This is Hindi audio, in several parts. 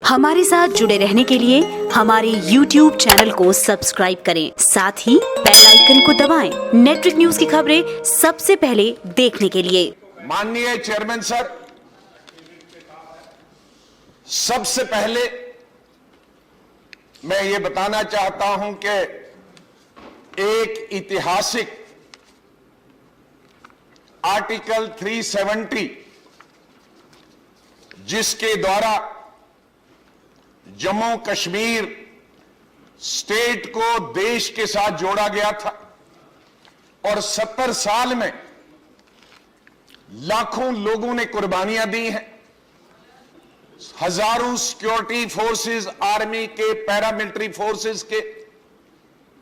हमारे साथ जुड़े रहने के लिए हमारे YouTube चैनल को सब्सक्राइब करें, साथ ही बेल आइकन को दबाएं। नेटवर्क न्यूज की खबरें सबसे पहले देखने के लिए। माननीय चेयरमैन सर, सबसे पहले मैं ये बताना चाहता हूं कि एक ऐतिहासिक आर्टिकल 370 जिसके द्वारा जम्मू कश्मीर स्टेट को देश के साथ जोड़ा गया था और 70 साल में लाखों लोगों ने कुर्बानियां दी हैं। हजारों सिक्योरिटी फोर्सेस, आर्मी के, पैरामिलिट्री फोर्सेस के,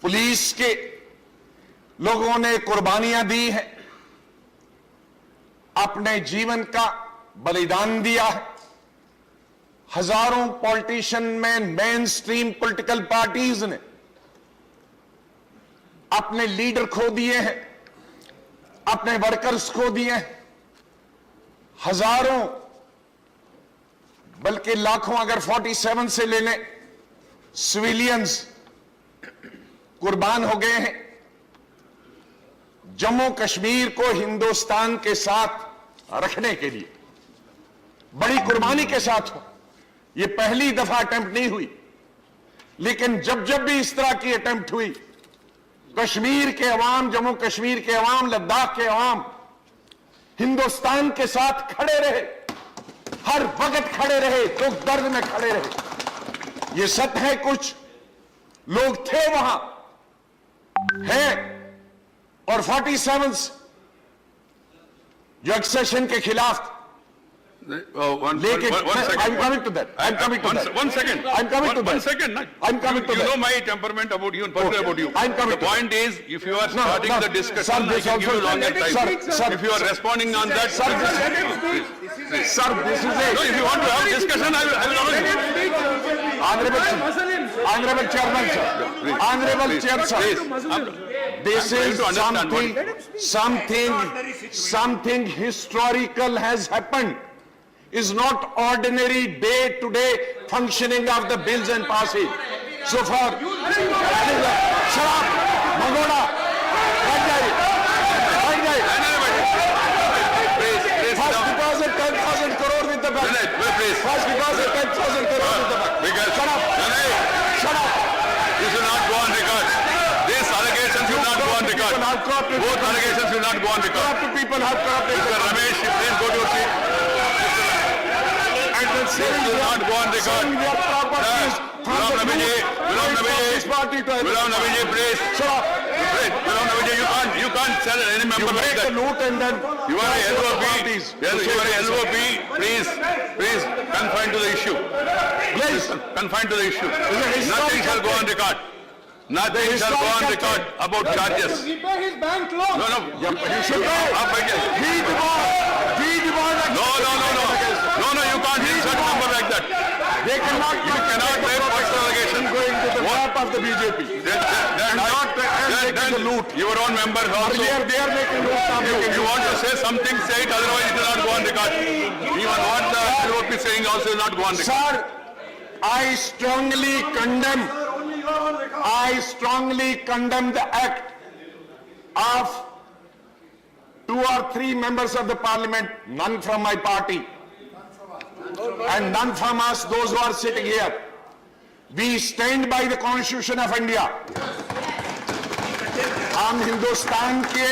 पुलिस के लोगों ने कुर्बानियां दी हैं, अपने जीवन का बलिदान दिया है। हजारों पॉलिटिशियन में मेन स्ट्रीम पॉलिटिकल पार्टीज ने अपने लीडर खो दिए हैं, अपने वर्कर्स खो दिए हैं। हजारों बल्कि लाखों, अगर 47 से ले लें, सिविलियंस कुर्बान हो गए हैं। जम्मू कश्मीर को हिंदुस्तान के साथ रखने के लिए बड़ी कुर्बानी के साथ हो। यह पहली दफा अटेम्प्ट नहीं हुई, लेकिन जब जब भी इस तरह की अटेम्प्ट हुई, कश्मीर के अवाम, जम्मू कश्मीर के अवाम, लद्दाख के अवाम हिंदुस्तान के साथ खड़े रहे, हर वक्त खड़े रहे, दुख दर्द में खड़े रहे। यह सत्य है, कुछ लोग थे वहां हैं और 47 जो एक्सेशन के खिलाफ। लेकिन I'm coming to that. I'm coming to that. One second. I'm coming to that. One second. I'm coming to You that. know my temperament about you and personally about you. I'm coming The to point is, if you are starting the discussion, I can give you longer time. Sir, If you are responding on that, sir, this is it. no, if you want to have discussion, I will allow you. Honorable Chairman, sir. Honorable Chair, sir. This is something historical has happened. Is not ordinary day-to-day functioning of the bills and passage. So far, shut up, Magoda, first deposit 10,000 crore with the bank. First deposit 10,000 crore with the bank. Shut up. Shut up. This will not go on record. These allegations will not go on record. Both allegations will not go on record. Corrupt people have corrupted. Mr. Ramesh, please go to your seat. This will not go on record. Gulam Nabi ji, please. Shut up. Gulam Nabi ji, you can't tell any member You like make a that. note and then You are a LOP. You are a LOP. Please confine to the issue. Please. Confine to the issue. historical Nothing shall go on record. Nothing shall go on record about charges. Repay his bank loan. No. He should pay. आप बैठिए. He demand. No. You can't insult a member like that. They cannot. You cannot make personal allegations. Going to the trap of the BJP. Then taking the loot. Your own members also. They are making loot. You want to say something, say it, otherwise it will not go on record. Even what the LOP is saying also will not go on record. Sir, I strongly condemn the act of 2 or 3 members of the parliament, none from my party and none from us, those who are sitting here. We stand by the Constitution of India. हम हिंदुस्तान के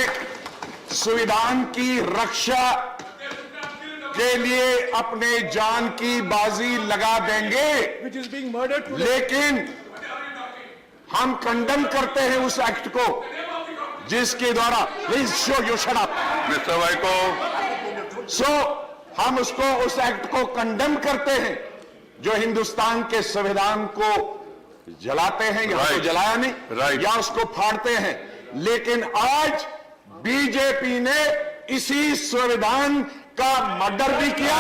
संविधान की रक्षा के लिए अपने जान की बाजी लगा देंगे, Which is being murdered today. लेकिन हम कंडम करते हैं उस एक्ट को जिसके द्वारा please show you shut up Mr. Vaiko, हम उसको, उस एक्ट को कंडम करते हैं जो हिंदुस्तान के संविधान को जलाते हैं, या तो जलाया नहीं या उसको फाड़ते हैं। लेकिन आज बीजेपी ने इसी संविधान का मर्डर भी किया,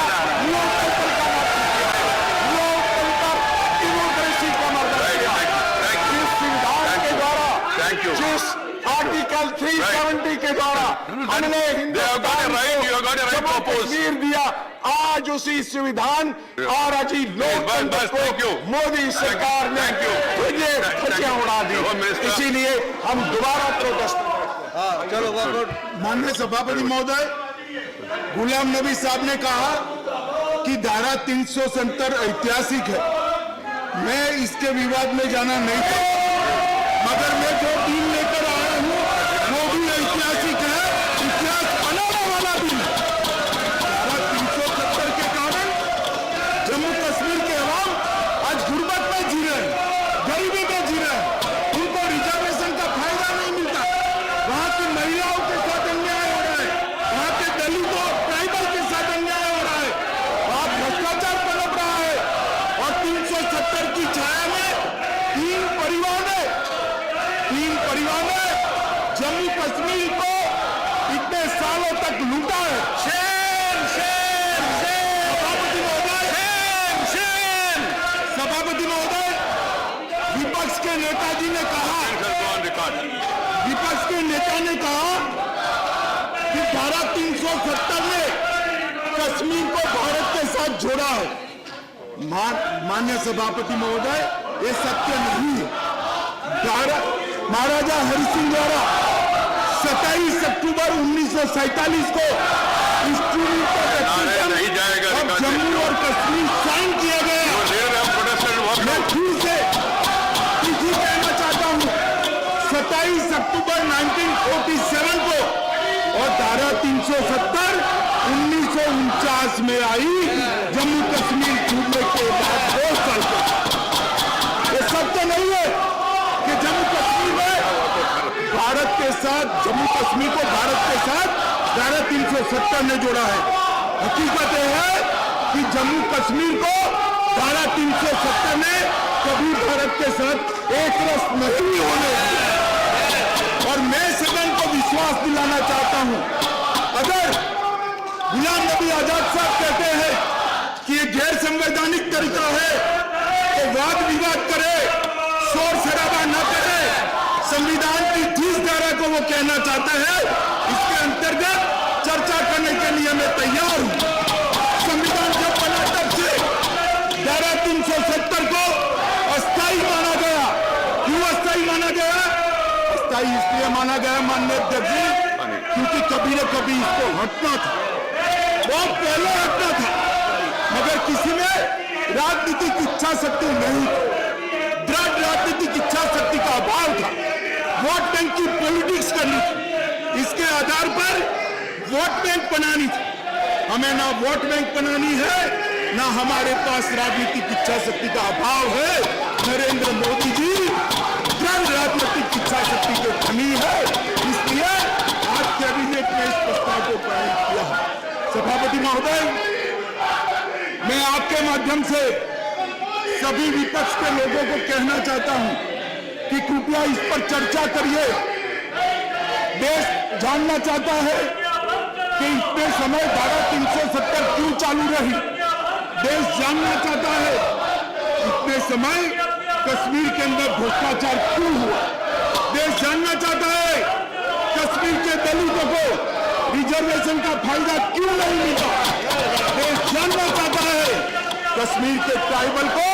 डेमोक्रेसी का मर्डर किया। इस संविधान के द्वारा जिस पार्टी का आर्टिकल 370 के द्वारा हमने हिंदुस्तान को जम्मू कश्मीर दिया। आज उसी संविधान और अजी लोकतंत्र को मोदी सरकार ने धज्जियां उड़ा दी। इसीलिए हम दोबारा प्रोटेस्ट चलो माननीय सभापति महोदय, गुलाम नबी साहब ने कहा कि धारा 370 ऐतिहासिक है। मैं इसके विवाद में जाना नहीं चाहता, मगर मैं जो बिल लेकर आया हूं वो भी ऐतिहासिक है, इतिहास बनाने वाला बिल है। धारा 370 के कारण जम्मू कश्मीर के अवाम आज गुर्बत में जी रहे हैं, गरीबी में जी रहे हैं, उनको रिजर्वेशन का फायदा नहीं मिलता। वहां की महिलाओं के साथ अन्याय हो रहा है, वहां के दलितों ट्राइबल के साथ अन्याय हो रहा है, वहां भ्रष्टाचार पनप रहा है। और 370 की छाया में तीन परिवार ने जम्मू कश्मीर को इतने सालों तक लूटा है। सभापति महोदय, विपक्ष के नेताजी ने कहा, विपक्ष के नेता ने कहा कि धारा 370 ने कश्मीर को भारत के साथ जोड़ा है। माननीय सभापति महोदय, ये सत्य नहीं है। महाराजा हरि सिंह द्वारा 27 अक्टूबर 1947 को जम्मू और कश्मीर साइन किया गया। मैं फिर से कहना चाहता हूँ, 27 अक्टूबर 1947 को, और धारा 370 1949 में आई। जम्मू कश्मीर टूटने के बाद 2 साल तक ये सत्य नहीं है कि जम्मू कश्मीर में भारत के साथ, जम्मू कश्मीर को भारत के साथ धारा 370 ने जोड़ा है। हकीकत यह है कि जम्मू कश्मीर को धारा 370 ने कभी भारत के साथ एक रस नहीं होने दिया। और मैं सदन को विश्वास दिलाना चाहता हूं, अगर गुलाम नबी आजाद साहब कहते हैं कि ये गैर संवैधानिक तरीका है, तो वाद विवाद करे, शोर शराबा न करे, संविधान की 30 धारा को वो कहना चाहते हैं, इसके अंतर्गत चर्चा करने के लिए मैं तैयार हूं। संविधान जब बना तब से धारा 370 को अस्थायी माना गया। क्यों अस्थायी माना गया? अस्थायी इसलिए माना गया माननीय अध्यक्ष जी, क्योंकि कभी न कभी इसको हटना था, बहुत पहले हटना था, मगर किसी में राजनीतिक इच्छा शक्ति नहीं थी, दृढ़ राजनीतिक इच्छा शक्ति का अभाव था। वोट बैंक की पॉलिटिक्स करनी थी, इसके आधार पर वोट बैंक बनानी थी। हमें ना वोट बैंक बनानी है, ना हमारे पास राजनीतिक इच्छा शक्ति का अभाव है। नरेंद्र मोदी जी दृढ़ राजनीतिक इच्छा शक्ति की कमी है, इसलिए आज कैबिनेट ने इस प्रस्ताव को पारित किया है। सभापति महोदय, मैं आपके माध्यम से सभी विपक्ष के लोगों को कहना चाहता हूं कि कृपया इस पर चर्चा करिए। देश जानना चाहता है कि इतने समय धारा 370 क्यों चालू रही। देश जानना चाहता है इतने समय कश्मीर के अंदर भ्रष्टाचार क्यों हुआ। देश जानना चाहता है कश्मीर के दलितों को रिजर्वेशन का फायदा क्यों नहीं मिला। देश जानना चाहता है कश्मीर के ट्राइबल को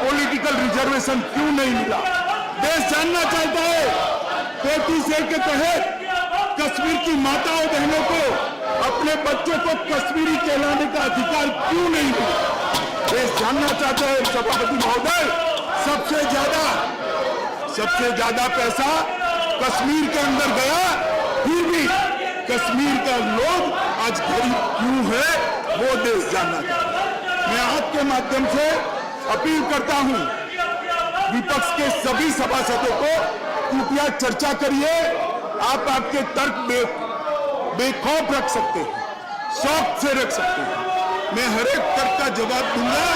पॉलिटिकल रिजर्वेशन क्यों नहीं मिला। देश जानना चाहता है 35A के तहत कश्मीर की माताओं बहनों को अपने बच्चों को कश्मीरी कहलाने का अधिकार क्यों नहीं मिला। देश जानना चाहता है सभापति महोदय, सबसे ज्यादा पैसा कश्मीर के अंदर गया, फिर भी कश्मीर का लोग आज गरीब क्यों है, वो देश जानना चाहता है। मैं आपके माध्यम से अपील करता हूं विपक्ष के सभी सभासदों को, कृपया चर्चा करिए। आप आपके तर्क बेखौफ रख सकते हैं, शौक से रख सकते हैं। मैं हर एक तर्क का जवाब दूंगा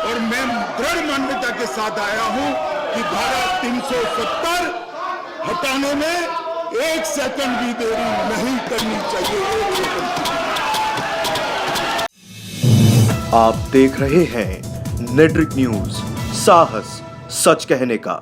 और मैं दृढ़ मान्यता के साथ आया हूं कि धारा 370 हटाने में 1 सेकंड भी देरी नहीं करनी चाहिए। आप देख रहे हैं नेट्रिक न्यूज, साहस सच कहने का।